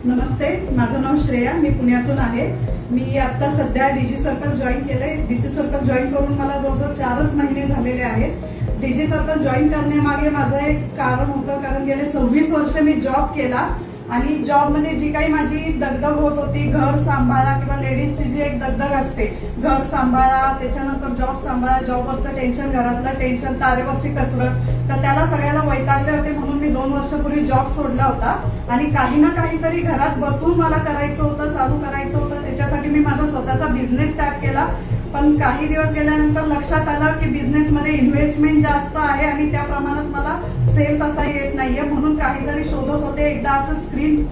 नमस्ते, माझं नाव श्रेया, मी पुण्यातून आहे। मी आता सध्या डीजी सर्कल जॉईन केलंय। डीजी सर्कल जॉईन करून मला जवळजवळ 4च महिने झालेले आहेत। डीजी सर्कल जॉईन करण्यामागे माझं एक कारण होतं, कारण गेले 26 वर्ष मी जॉब केला आणि जॉब मध्ये जी काही माझी दगदग होत होती, घर सांभाळा किंवा लेडीजची जी एक दगदग असते, घर सांभाळा, त्याच्यानंतर जॉब सांभाळा, जॉबवरचं टेन्शन, घरातलं टेन्शन, तारेवरची कसरत, तर त्याला सगळ्याला वैतागले होते। म्हणून मी 2 वर्षापूर्वी जॉब सोडला होता आणि काही ना काहीतरी घरात बसून मला करायचं होतं, चालू करायचं होतं। त्याच्यासाठी मी माझा स्वतःचा बिझनेस स्टार्ट केला। पण काही दिवस गेल्यानंतर लक्षात आलं की बिझनेस मध्ये इन्व्हेस्टमेंट जास्त आहे आणि त्या प्रमाणात मला सेल तसा येत नाहीये। म्हणून काहीतरी शोधत होते, एकदा असं स्क्रीन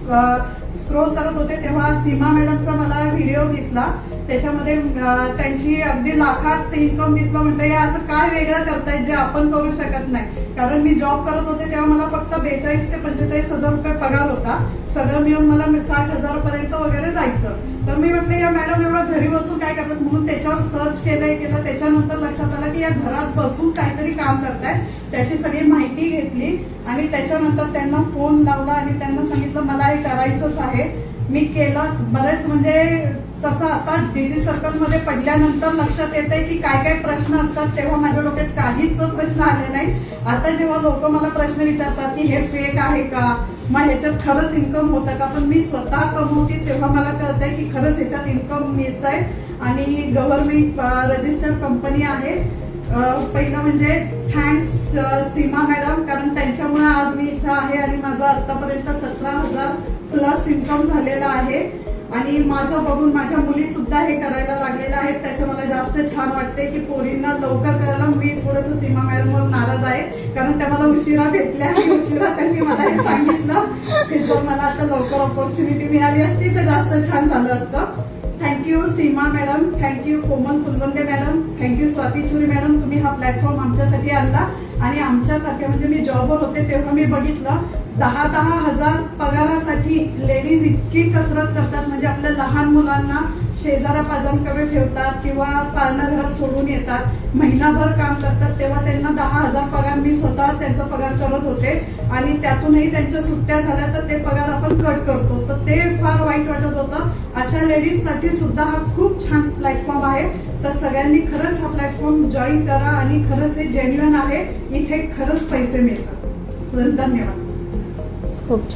स्क्रोल करत होते तेव्हा सीमा मॅडमचा मला व्हिडिओ दिसला। त्याच्यामध्ये त्यांची अगदी लाखात इन्कम दिसलं। म्हटलं या असं काय वेगळं करतायत जे आपण करू शकत नाही, कारण मी जॉब करत होते तेव्हा मला फक्त 42 ते 45 हजार रुपये पगार होता। सगळं मिळून मला 60,000 पर्यंत वगैरे जायचं। तर मी म्हटलं या मॅडम एवढं घरी बसून काय करतात, म्हणून त्याच्यावर सर्च केलं। त्याच्यानंतर लक्षात आलं की या घरात बसून काहीतरी काम करतायत। त्याची सगळी माहिती घेतली आणि त्याच्यानंतर त्यांना फोन लावला आणि त्यांना सांगितलं मला हे करायचंच आहे। मी केलं बरेच, म्हणजे तसं आता डीजी सर्कल मध्ये पडल्यानंतर लक्षात येतंय की काय काय प्रश्न असतात। तेव्हा माझ्या डोक्यात काहीच प्रश्न आले नाही। आता जेव्हा लोक मला प्रश्न विचारतात की हे फेक आहे का, मग ह्याच्यात खरंच इन्कम होतं का, पण मी स्वतः कमवते तेव्हा मला कळतंय की खरंच ह्याच्यात इन्कम मिळतंय आणि गव्हर्नमेंट रजिस्टर्ड कंपनी आहे। पहिलं म्हणजे थँक्स सीमा मॅडम, कारण त्यांच्यामुळे आज मी इथं आहे आणि माझं आतापर्यंत 17,000 प्लस इन्कम झालेला आहे। आणि माझं बघून माझ्या मुली सुद्धा हे करायला लागलेल्या आहेत। त्याचं मला जास्त छान वाटते की पोरींना लवकर करायला। मी थोडंसं सीमा मॅडमवर नाराज आहे, कारण त्या मला उशिरा भेटल्या आणि उशिरा त्यांनी मला हे सांगितलं की जर मला आता लवकर ऑपॉर्च्युनिटी मिळाली असती तर जास्त छान झालं असतं। थँक्यू सीमा मॅडम, थँक्यू कोमल फुलवंदे मॅडम, थँक्यू स्वाती चुरी मॅडम, तुम्ही हा प्लॅटफॉर्म आमच्यासाठी आणला। आणि आमच्यासारख्या, म्हणजे मी जॉबवर होते तेव्हा मी बघितलं 10-10 हजार पगारासाठी लेडीज इतकी कसरत करतात। म्हणजे आपल्या लहान मुलांना शेजारा पाजारांकडे ठेवतात किंवा पाळणा घरात सोडून येतात, महिनाभर काम करतात, तेव्हा त्यांना 10,000 पगार मी स्वतः त्यांचा पगार करत होते। आणि त्यातूनही त्यांच्या सुट्ट्या झाल्या तर ते पगार आपण कट करतो, तर ते फार वाईट वाटत होतं। अशा लेडीज साठी सुद्धा हा खूप छान प्लॅटफॉर्म आहे। तर सगळ्यांनी खरंच हा प्लॅटफॉर्म जॉईन करा आणि खरंच हे जेन्युइन आहे, इथे खरंच पैसे मिळतात। धन्यवाद। खूप